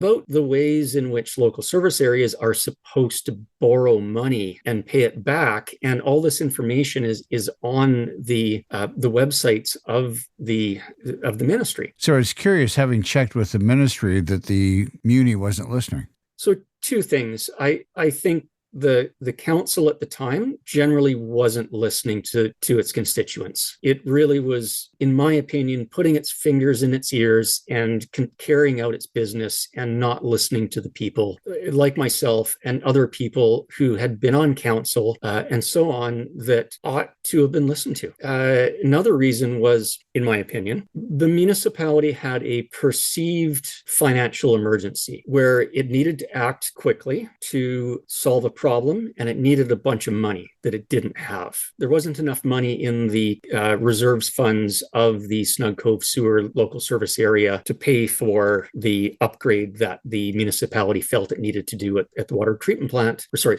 about the ways in which local service areas are supposed to borrow money and pay it back, and all this information is on the websites of the ministry. So I was curious, having checked with the ministry, that the Muni wasn't listening. So two things. I think the council at the time generally wasn't listening to its constituents. It really was, in my opinion, putting its fingers in its ears and carrying out its business and not listening to the people like myself and other people who had been on council and so on that ought to have been listened to. Another reason was, in my opinion, the municipality had a perceived financial emergency where it needed to act quickly to solve a problem, and it needed a bunch of money that it didn't have. There wasn't enough money in the reserves funds of the Snug Cove Sewer local service area to pay for the upgrade that the municipality felt it needed to do at the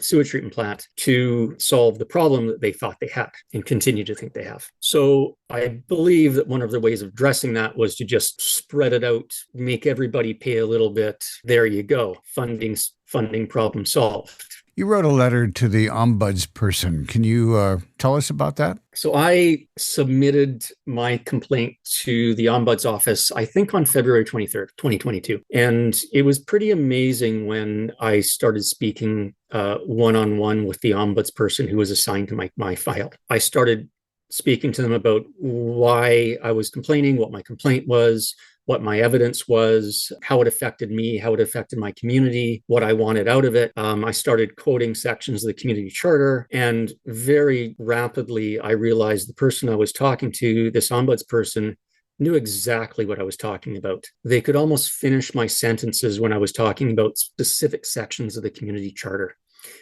sewage treatment plant to solve the problem that they thought they had and continue to think they have. So I believe that one of the ways of addressing that was to just spread it out, make everybody pay a little bit. There you go. Funding problem solved. You wrote a letter to the Ombudsperson. Can you tell us about that? So I submitted my complaint to the Ombuds office, I think on February 23rd, 2022. And it was pretty amazing when I started speaking one-on-one with the Ombudsperson who was assigned to my file. I started speaking to them about why I was complaining, what my complaint was, what my evidence was, how it affected me, how it affected my community, what I wanted out of it. I started quoting sections of the community charter, and very rapidly I realized the person I was talking to, this ombudsperson, knew exactly what I was talking about. They could almost finish my sentences when I was talking about specific sections of the community charter.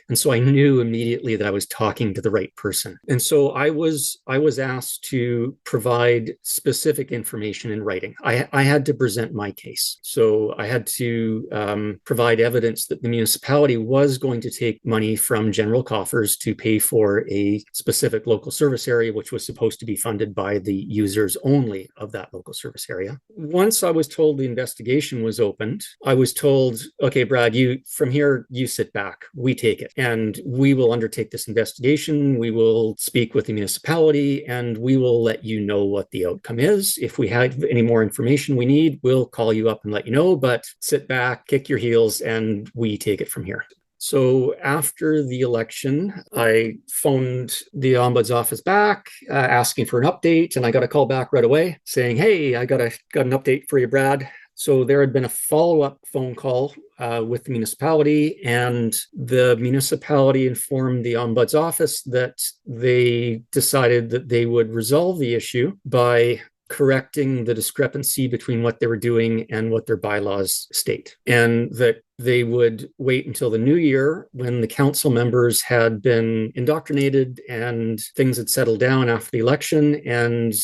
And so I knew immediately that I was talking to the right person. And so I was asked to provide specific information in writing. I had to present my case. So I had to provide evidence that the municipality was going to take money from general coffers to pay for a specific local service area, which was supposed to be funded by the users only of that local service area. Once I was told the investigation was opened, I was told, okay, Brad, from here, you sit back. We take it. And we will undertake this investigation. We will speak with the municipality and we will let you know what the outcome is. If we have any more information we need, we'll call you up and let you know, but sit back, kick your heels, and we take it from here. So after the election, I phoned the Ombuds office back asking for an update, and I got a call back right away saying, hey, I got an update for you, Brad. So there had been a follow-up phone call with the municipality, and the municipality informed the Ombuds office that they decided that they would resolve the issue by correcting the discrepancy between what they were doing and what their bylaws state, and that they would wait until the new year when the council members had been indoctrinated and things had settled down after the election, and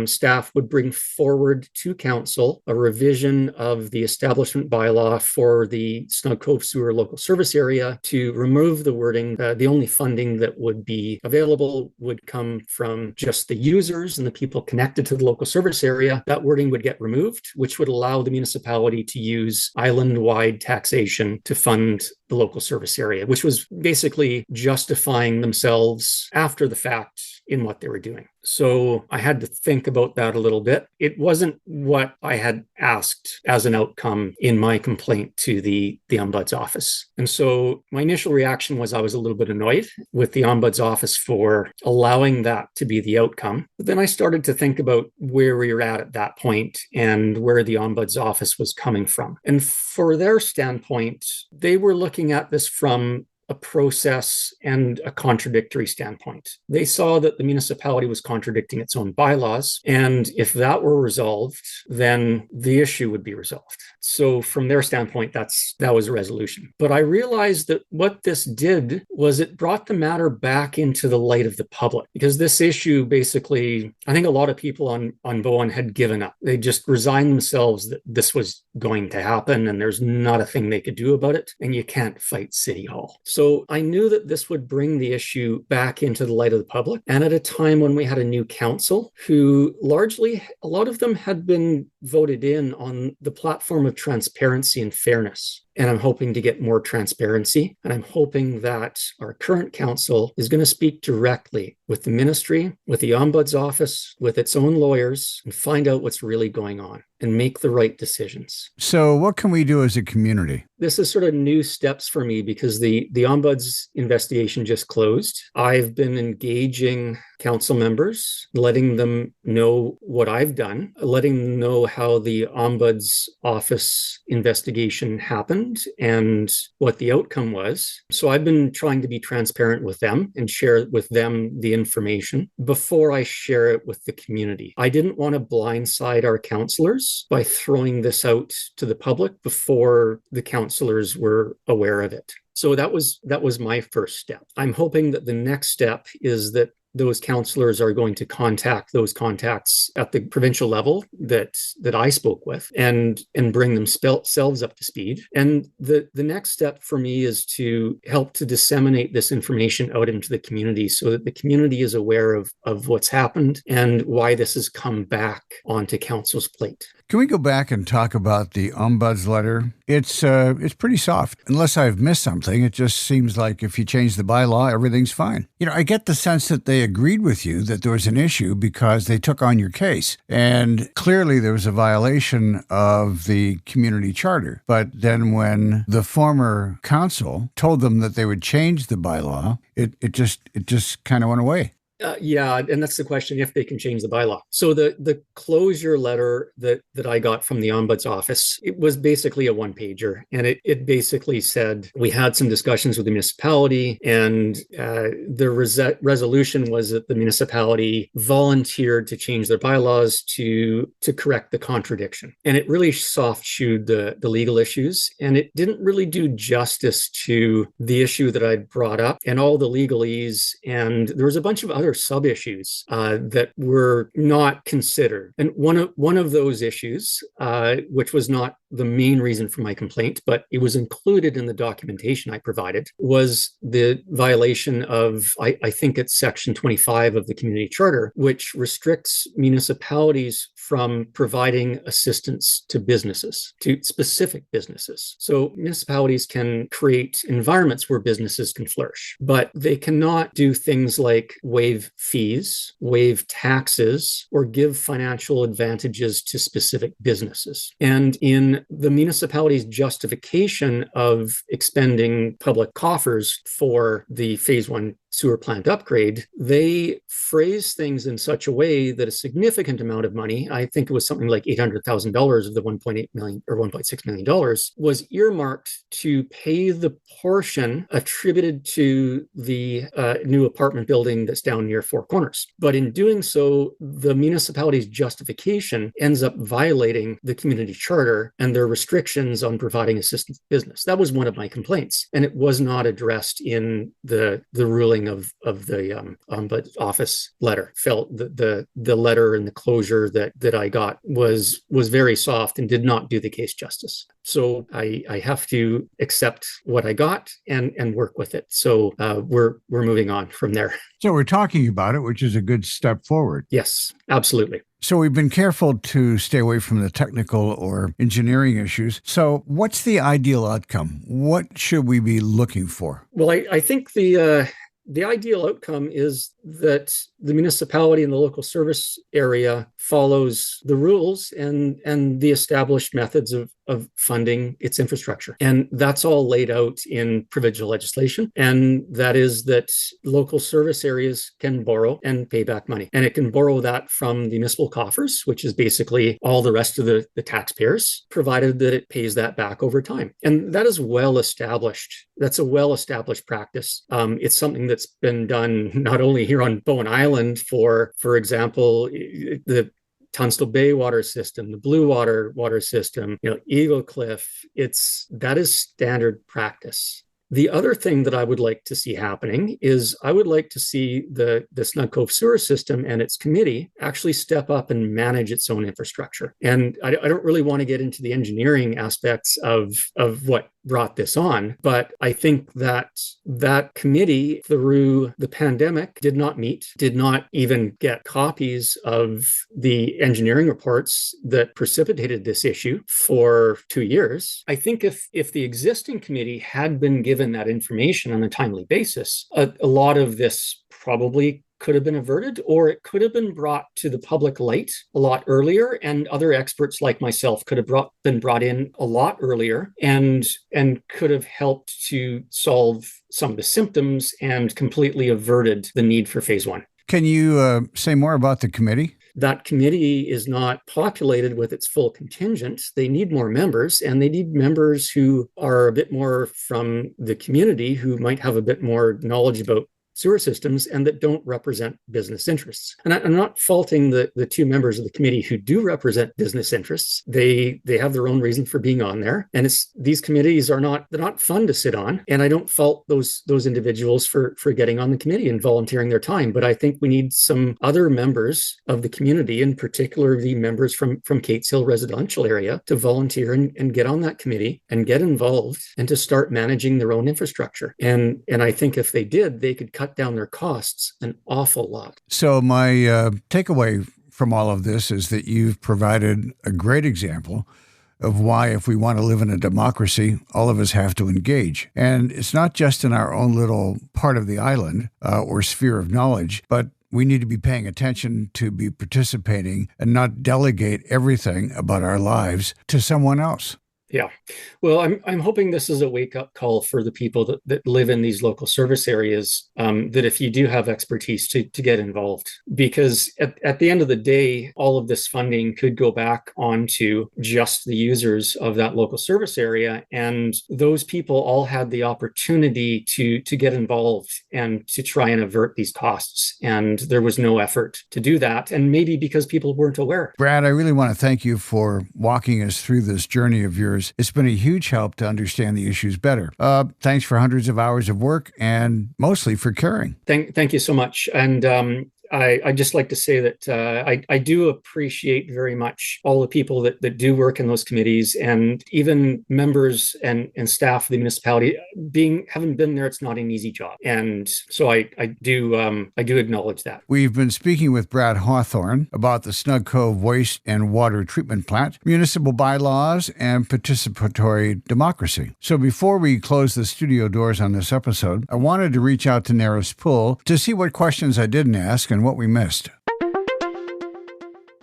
staff would bring forward to council a revision of the establishment bylaw for the Snug Cove Sewer local service area to remove the wording. The only funding that would be available would come from just the users and the people connected to the local service area. That wording would get removed, which would allow the municipality to use island-wide taxation to fund the local service area, which was basically justifying themselves after the fact in what they were doing. So I had to think about that a little bit. It wasn't what I had asked as an outcome in my complaint to the Ombuds office. And so my initial reaction was I was a little bit annoyed with the Ombuds office for allowing that to be the outcome. But then I started to think about where we were at that point and where the Ombuds office was coming from. And for their standpoint, they were looking at this from a process and a contradictory standpoint. They saw that the municipality was contradicting its own bylaws, and if that were resolved, then the issue would be resolved. So from their standpoint, that was a resolution. But I realized that what this did was it brought the matter back into the light of the public, because this issue basically, I think a lot of people on Bowen had given up. They just resigned themselves that this was going to happen and there's not a thing they could do about it, and you can't fight City Hall. So I knew that this would bring the issue back into the light of the public. And at a time when we had a new council who largely, a lot of them had been voted in on the platform of transparency and fairness. And I'm hoping to get more transparency. And I'm hoping that our current council is going to speak directly with the ministry, with the Ombuds office, with its own lawyers, and find out what's really going on and make the right decisions. So what can we do as a community? This is sort of new steps for me because the Ombuds investigation just closed. I've been engaging council members, letting them know what I've done, letting them know how the Ombuds office investigation happened and what the outcome was. So I've been trying to be transparent with them and share with them the information before I share it with the community. I didn't want to blindside our councillors by throwing this out to the public before the councillors were aware of it. So that was my first step. I'm hoping that the next step is that those councillors are going to contact those contacts at the provincial level that I spoke with and bring themselves up to speed. And the next step for me is to help to disseminate this information out into the community so that the community is aware of what's happened and why this has come back onto council's plate. Can we go back and talk about the Ombuds letter? It's pretty soft. Unless I've missed something, it just seems like if you change the bylaw, everything's fine. I get the sense that they agreed with you that there was an issue because they took on your case. And clearly there was a violation of the community charter. But then when the former council told them that they would change the bylaw, it just kind of went away. Yeah, and that's the question, if they can change the bylaw. So the closure letter that I got from the Ombuds office, it was basically a one-pager. And it basically said, we had some discussions with the municipality, and the resolution was that the municipality volunteered to change their bylaws to correct the contradiction. And it really soft-shoed the legal issues, and it didn't really do justice to the issue that I'd brought up and all the legalese. And there was a bunch of other sub-issues that were not considered. And one of those issues, which was not the main reason for my complaint, but it was included in the documentation I provided, was the violation of, I think it's section 25 of the community charter, which restricts municipalities from providing assistance to businesses, to specific businesses. So municipalities can create environments where businesses can flourish, but they cannot do things like waive fees, waive taxes, or give financial advantages to specific businesses. And in the municipality's justification of expending public coffers for the phase 1 sewer plant upgrade, they phrase things in such a way that a significant amount of money, I think it was something like $800,000 of the $1.8 million or $1.6 million, was earmarked to pay the portion attributed to the new apartment building that's down near Four Corners. But in doing so, the municipality's justification ends up violating the community charter and their restrictions on providing assistance to business. That was one of my complaints, and it was not addressed in the ruling of the Ombuds office letter. Felt the letter and the closure that I got was very soft and did not do the case justice. So I have to accept what I got and work with it. So we're moving on from there. So we're talking about it, which is a good step forward. Yes, absolutely. So we've been careful to stay away from the technical or engineering issues. So what's the ideal outcome? What should we be looking for? Well, I think the ideal outcome is that the municipality and the local service area follows the rules and the established methods of funding its infrastructure. And that's all laid out in provincial legislation. And that is that local service areas can borrow and pay back money. And it can borrow that from the municipal coffers, which is basically all the rest of the taxpayers, provided that it pays that back over time. And that is well established. That's a well-established practice. It's something that's been done not only here on Bowen Island for example, the Tunstall Bay water system, the Blue water system, Eagle Cliff. That is standard practice. The other thing that I would like to see happening is I would like to see the Snug Cove Sewer System and its committee actually step up and manage its own infrastructure. And I don't really want to get into the engineering aspects of what brought this on, but I think that that committee through the pandemic did not meet, did not even get copies of the engineering reports that precipitated this issue for 2 years. I think if the existing committee had been given that information on a timely basis, a lot of this probably could have been averted, or it could have been brought to the public light a lot earlier, and other experts like myself could have been brought in a lot earlier and could have helped to solve some of the symptoms and completely averted the need for phase one. Can you say more about the committee? That committee is not populated with its full contingent. They need more members, and they need members who are a bit more from the community, who might have a bit more knowledge about sewer systems and that don't represent business interests. And I'm not faulting the two members of the committee who do represent business interests. They have their own reason for being on there. And these committees they're not fun to sit on. And I don't fault those individuals for getting on the committee and volunteering their time. But I think we need some other members of the community, in particular the members from Kates Hill residential area, to volunteer and get on that committee and get involved and to start managing their own infrastructure. And I think if they did, they could cut down their costs an awful lot. So my takeaway from all of this is that you've provided a great example of why, if we want to live in a democracy, all of us have to engage. And it's not just in our own little part of the island or sphere of knowledge, but we need to be paying attention to be participating and not delegate everything about our lives to someone else. Yeah. Well, I'm hoping this is a wake-up call for the people that live in these local service areas, that if you do have expertise to get involved, because at the end of the day, all of this funding could go back onto just the users of that local service area. And those people all had the opportunity to get involved and to try and avert these costs. And there was no effort to do that. And maybe because people weren't aware. Brad, I really want to thank you for walking us through this journey of yours. It's been a huge help to understand the issues better. Thanks for hundreds of hours of work and mostly for caring. Thank you so much. And I just like to say that I do appreciate very much all the people that do work in those committees, and even members and staff of the municipality. Having been there, it's not an easy job, and so I do acknowledge that. We've been speaking with Brad Hawthorn about the Snug Cove Waste and Water Treatment Plant, municipal bylaws, and participatory democracy. So before we close the studio doors on this episode, I wanted to reach out to Nerys Poole to see what questions I didn't ask and what we missed.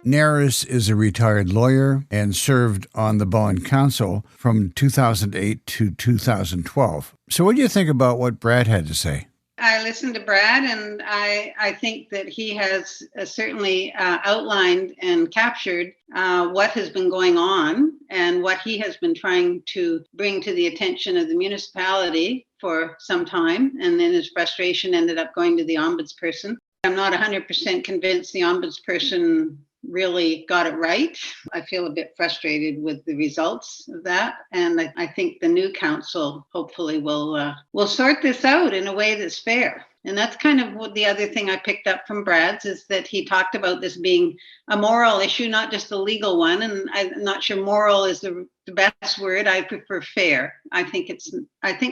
Nerys is a retired lawyer and served on the Bowen Council from 2008 to 2012. So what do you think about what Brad had to say? I listened to Brad, and I think that he has certainly outlined and captured what has been going on and what he has been trying to bring to the attention of the municipality for some time. And then his frustration ended up going to the Ombudsperson. I'm not 100% convinced the Ombudsperson really got it right. I feel a bit frustrated with the results of that. And I think the new council hopefully will sort this out in a way that's fair. And that's kind of what the other thing I picked up from Brad's, is that he talked about this being a moral issue, not just a legal one. And I'm not sure moral is the best word. I prefer fair. I think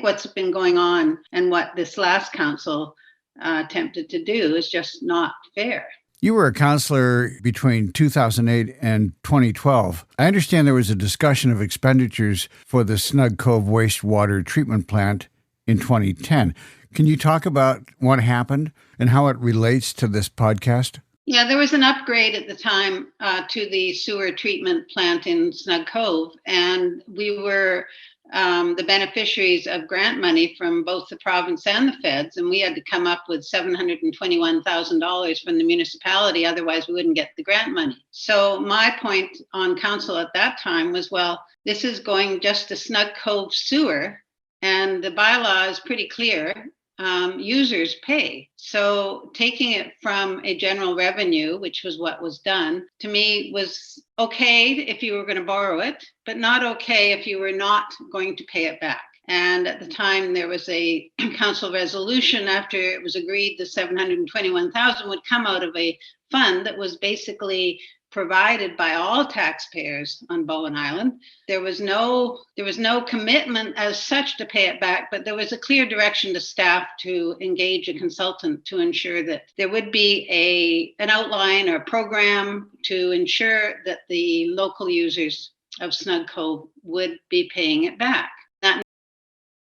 what's been going on and what this last council attempted to do is just not fair. You were a counselor between 2008 and 2012. I understand there was a discussion of expenditures for the Snug Cove wastewater treatment plant in 2010. Can you talk about what happened and how it relates to this podcast? Yeah, there was an upgrade at the time to the sewer treatment plant in Snug Cove, and we were the beneficiaries of grant money from both the province and the feds, and we had to come up with $721,000 from the municipality, otherwise we wouldn't get the grant money. So my point on council at that time was, well, this is going just to Snug Cove Sewer, and the bylaw is pretty clear. Users pay. So taking it from a general revenue, which was what was done, to me was okay if you were going to borrow it, but not okay if you were not going to pay it back. And at the time, there was a council resolution after it was agreed the 721,000 would come out of a fund that was basically provided by all taxpayers on Bowen Island. There was no commitment as such to pay it back, but there was a clear direction to staff to engage a consultant to ensure that there would be an outline or program to ensure that the local users of Snug Cove would be paying it back.